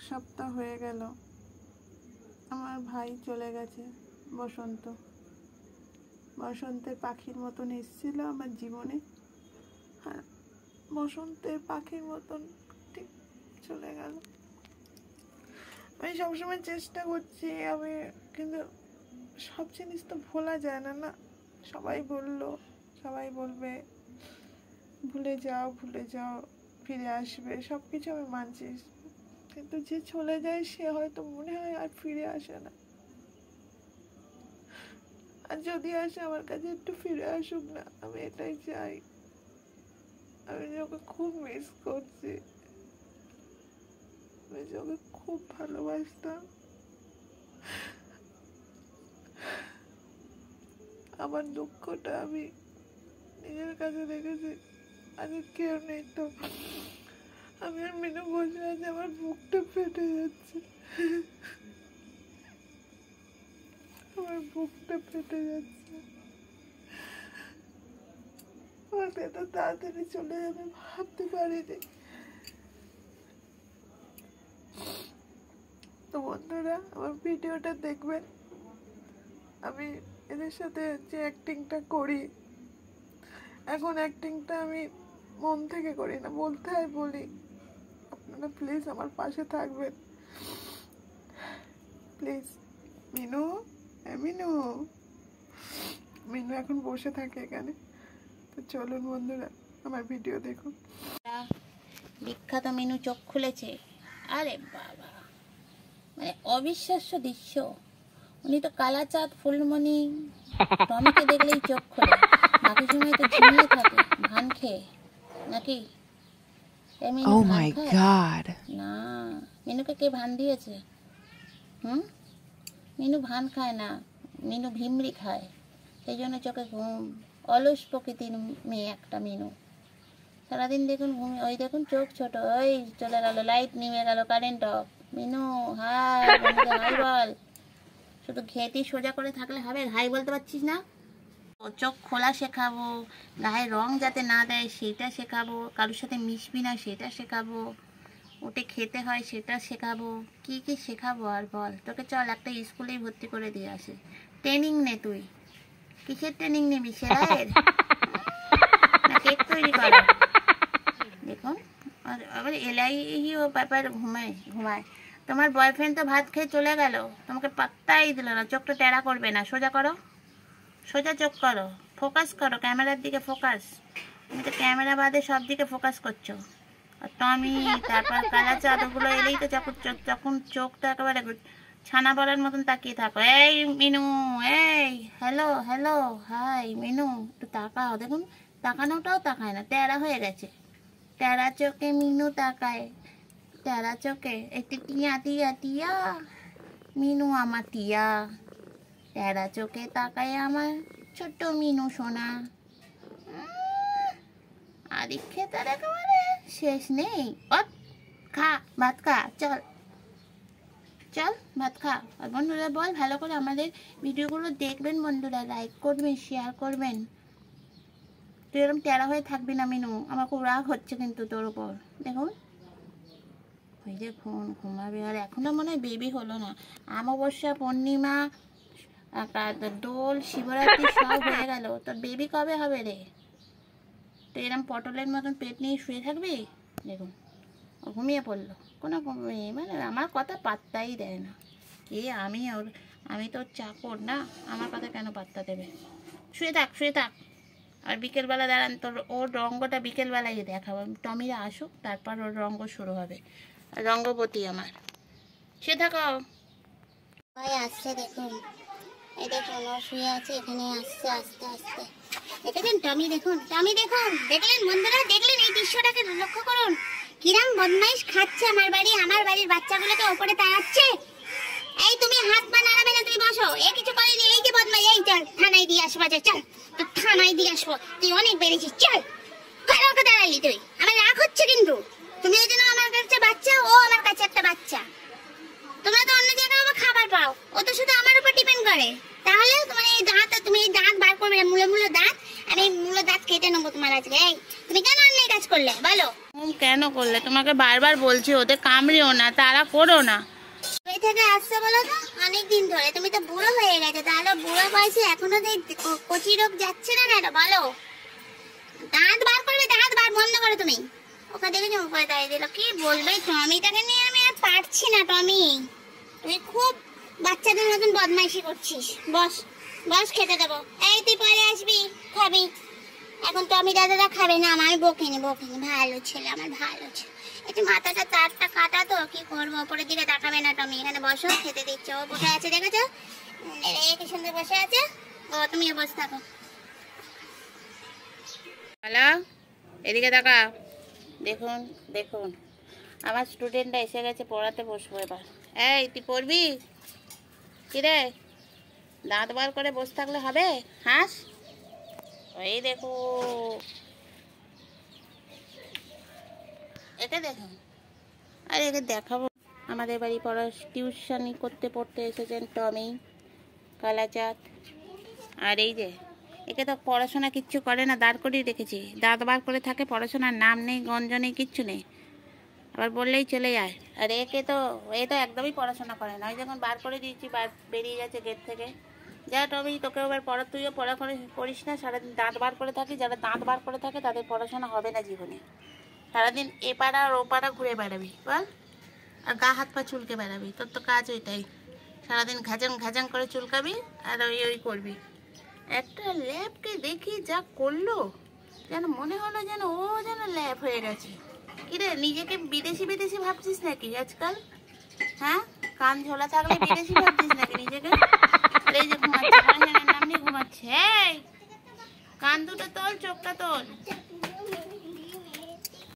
সপ্তাহ হয়ে গেল আমার ভাই চলে গেছে। বসন্তের পাখির মতন এসেছিল আমার জীবনে, আর বসন্তের পাখির মতন ঠিক চলে গেল। আমি সবসময় চেষ্টা করছি, কিন্তু সব জিনিস তো ভোলা যায় না। না, সবাই বলবে ভুলে যাও ফিরে আসবে, সব কিছু আমি মানছি, কিন্তু যে চলে যায় সে হয়তো মনে হয় আর ফিরে আসে না। আর যদি আসে আমার কাছে একটু ফিরে আসুক না, আমি এটাই চাই। আমি ওকে খুব মিস করছি, আমি ওকে খুব ভালোবাসতাম। আমার দুঃখটা আমি নিজের কাছে রেখেছি, আগে কেউ নেই তো। আমি আর মিনু বসে আছি, আমার বুকটা ফেটে যাচ্ছে, আমার বুকটা ফেটে যাচ্ছে। আমাকে এত তাড়াতাড়ি চলে যাবে ভাবতে পারিনি। তো বন্ধুরা, আমার ভিডিওটা দেখবেন। আমি এদের সাথে যে অ্যাক্টিংটা করি, এখন অ্যাক্টিংটা আমি মন থেকে করি না, বলতে হয় বলি। আপনারা প্লিজ আমার পাশে থাকবেন, প্লিজ। মিনু মিনু এখন বসে থাকে এখানে। তো চলুন বন্ধুরা, আমার ভিডিও দেখুন। বিখ্যাত মিনু চোখ খুলেছে। আরে বাবা, মানে অবিশ্বাস্য দৃশ্য। উনি তো কালাচাঁদ ফুলমণি টমিকে দেখলেই চোখ খোলে, বাকি সময় তো ঝিমিয়ে থাকে ভান খেয়ে, নাকি? Oh my God! না, মিনুকে কে ভান দিয়েছে? মিনু ভান খায় না, মিনু ভিমরি খায়, সেই জন্য চোখে ঘুম। অলস প্রকৃতির মেয়ে একটা মিনু, সারাদিন দেখুন ঘুমিয়ে। ওই দেখুন চোখ ছোট, ওই চলে গেল, লাইট নিমে গেল, current off. Minu hi, hi বল। শুধু ঘেঁটি সোজা করে থাকলে হবে? হাই বলতে পারছিস না? চোখ খোলা শেখাবো, গায়ে রং যাতে না দেয় সেটা শেখাবো, কারোর সাথে মিশবি না সেটা শেখাবো, উঠে খেতে হয় সেটা শেখাবো। কি কি শেখাবো আর বল? তোকে চল একটা স্কুলেই ভর্তি করে দিয়ে আসে, ট্রেনিং নে। তুই কিসের ট্রেনিং নিবি? সেলাইয়ের না কেক তৈরি করা? দেখুন, আবার এলাইও ব্যাপার ঘুমায়। তোমার বয়ফ্রেন্ড তো ভাত খেয়ে চলে গেল, তোমাকে পাত্তাই দিল না। চোখটা টেরা করবে না, সোজা করো, সোজা চোখ করো, ফোকাস করো, ক্যামেরার দিকে ফোকাস। তুমি তো ক্যামেরা বাদে সব দিকে ফোকাস করছো। আর টমি, তারপর কালাচাঁদ, ওগুলো এলেই তো তখন চোখটা একেবারে ছানা বলার মতন তাকিয়ে থাকো। এই মিনু, এই হ্যালো, হাই মিনু, একটু তাকাও। দেখুন তাকানোটাও তাকায় না, টেরা হয়ে গেছে। টেরা চোখে মিনু তাকায়, টেরা চোখে। একটু টিয়া টিয়া টিয়া, মিনু আমার টিয়া। টেরা চোখে তাকায় আমার ছোট্ট মিনু সোনা। আদিক্ষে তার একেবারে শেষ নেই। খা, ভাত খা, চল ভাত খা। আর বন্ধুরা বল, ভালো করে আমাদের ভিডিওগুলো দেখবেন বন্ধুরা, লাইক করবেন, শেয়ার করবেন। তুই এরকম টেরা হয়ে থাকবি না মিনু, আমার খুব রাগ হচ্ছে কিন্তু তোর উপর। দেখুন ওই যে ঘুমাবে। আর এখনো মনে হয় বেবি হলো না। অমাবস্যা, পূর্ণিমা, দোল, শিবরাত্রি সব হয়ে গেল, তোর বেবি কবে হবে রে? তো এরকম পটলের মতন পেট নিয়ে শুয়ে থাকবি? দেখুন ঘুমিয়ে পড়লো, কোনো মানে আমার কথা পাত্তাই দেয় না। আমি তো চাকর না, আমার কথা কেন পাত্তা দেবে? শুয়ে থাক। আর বিকেলবেলা দাঁড়ান, তোর ওর রঙ্গটা বিকেলবেলায় দেখাবো। টমিরা আসুক, তারপর ওর রঙ্গ শুরু হবে। রঙ্গবতী আমার, শুয়ে থাকো। ভাই আসছে দেখুন, এই দেখুন ও শুয়ে আছে এখানে, আসছে আস্তে আস্তে। দেখেছেন টমি? দেখলেন বন্ধুরা, দেখলেন এই দৃশ্যটাকে লক্ষ্য করুন, কিরম বদমাইশ খাচ্ছে আমার বাড়ির বাচ্চাগুলোকে ওপরে তাড়াচ্ছে। এই তুমি হাত পা নাড়াবে না, তুমি বসো। এ কিছু করেনি, এই যে বদমাইশ। এই চল থানায় দিয়ে আসবো, চল তো থানায় দিয়ে আসবো, তুই অনেক বেড়েছিস, চল। কারোকে দাঁড়ালি তুই? আমার রাগ হচ্ছে কিন্তু। তুমি ওই জন্য আমার কাছে বাচ্চা, ও আমার কাছে একটা বাচ্চা। তোমরা তো অন্য জায়গায় আমার খাবার পাও, ও তো শুধু আমার উপর ডিপেন্ড করে। তাহলে তোমার এই দাঁত বার করবে, মূলে দাঁত আমি মূল দাঁত কেটে নেবো তোমার আজকে। এই তুমি কেন অন্যায় কাজ করলে বলো? কেন করলে? তোমাকে বারবার বলছি ওদের কামড়িও না, তারা করো না। কই থেকে আসছে বলো তো? অনেকদিন ধরে। তুমি তো বুড়ো হয়ে গেছে, তাহলে বুড়ো বয়সে এখনো কচি রোগ যাচ্ছে না কেন বলো? দাঁত বার করবে, দাঁত বার বন্ধ করো তুমি। ওকে দেখে উপরে দাঁড়িয়ে দিল। কি বলবে? টমিটাকে নিয়ে আমি আর পারছি না। টমি, তুই খুব বাচ্চাদের মতন বদমাইশি করছিস। বস বস, খেতে দেবো। এই তুই পরে আসবি, খাবি। এখন টমি দাদারা খাবে না, আমি বকিনি। ভালো ছেলে, আমার ভালো ছেলে। একটু মাথাটা তারটা কাটা তো, কি করবো? ওপরের দিকে তাকাবে না টমি। এখানে বসো, খেতে দিচ্ছ। ও বসে আছে দেখেছো? কি সুন্দর বসে আছে। ও তুমিও বসে থাকো। হ্যালো, এদিকে তাকা। দেখুন দেখুন, আমার স্টুডেন্টরা এসে গেছে, পড়াতে বসবো এবার। এই তুই পড়বি? কিরে, দাঁত বার করে বসে থাকলে হবে? হাস, এই দেখো একে দেখো। আর একে দেখাবো। আমাদের বাড়ি টিউশনি পড়তে এসেছেন টমি, কালাচাঁদ। আর এই যে একে তো পড়াশোনা কিচ্ছু করে না, দাঁড় করিয়ে রেখেছি। দাঁত বার করে থাকে, পড়াশোনার নাম নেই, গঞ্জ নেই, কিচ্ছু নেই। আবার বললেই চলে যায়। আর এ তো একদমই পড়াশোনা করে না। ওই যখন বার করে দিয়েছি, বেরিয়ে যাচ্ছে গেট থেকে। যা টমি, তোকে এবার তুইও পড়া করিস না। সারাদিন দাঁত বার করে থাকি। যারা দাঁত বার করে থাকে তাদের পড়াশোনা হবে না জীবনে। সারাদিন এ পাড়া আর ও পাড়া ঘুরে বেড়াবি বল, আর গা হাত পা চুলকে বেড়াবি। তোর তো কাজ ওইটাই, সারাদিন ঘাজাং করে চুলকাবি আর ওই করবি। একটা ল্যাবকে দেখি যা করলো, যেন মনে হলো যেন ও যেন ল্যাব হয়ে গেছে। কিরে, নিজেকে বিদেশি ভাবছিস নাকি আজকাল? হ্যাঁ, কান ঝোলা থাকলে বিদেশি ভাবছিস নাকি নিজেকে? এই যে ঘুমাচ্ছে, নাম নিয়ে ঘুমাচ্ছে। এই কান দুটো তোল, চোখটা তোল।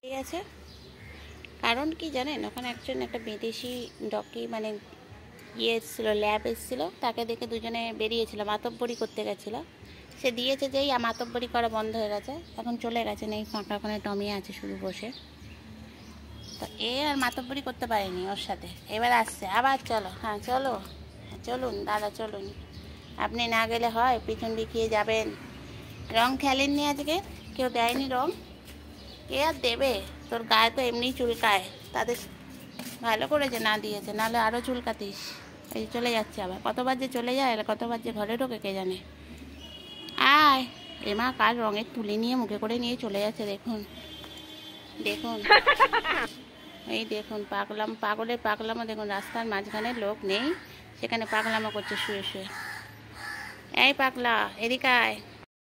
ঠিক আছে, কারণ কি জানেন, ওখানে একটা বিদেশি ডকি মানে এসেছিল, ল্যাব এসেছিলো। তাকে দেখে দুজনে বেরিয়েছিল, মাতব্বরি করতে গেছিলো। সে দিয়েছে যেই, মাতব্বরি করা বন্ধ হয়ে গেছে। এখন চলে গেছে, নেই ফাঁকা। ওখানে টমি আছে শুধু বসে। তো এ আর মাতব্বরি করতে পারেনি ওর সাথে। এবার আসছে আবার। চলো, হ্যাঁ চলুন দাদা, চলুন। আপনি না গেলে হয়, পিছন দেখিয়ে যাবেন। রং খেলেননি আজকে? কেউ দেয়নি রং? কে আর দেবে? তোর গায়ে তো এমনি চুলকায়, তাদের ভালো করেছে না দিয়েছে, নাহলে আরও চুলকাতিস। এই চলে যাচ্ছে আবার। কতবার যে চলে যায়, আর কতবার যে ঘরে ঢোকে কে জানে। আয় এমা, কাল রঙের তুলি নিয়ে মুখে করে নিয়ে চলে যাচ্ছে। দেখুন এই দেখুন, পাগলের পাগলামো দেখুন। রাস্তার মাঝখানে লোক নেই, সেখানে পাগলামো করছে শুয়ে শুয়ে। এই পাগলা, এদিকে আয়।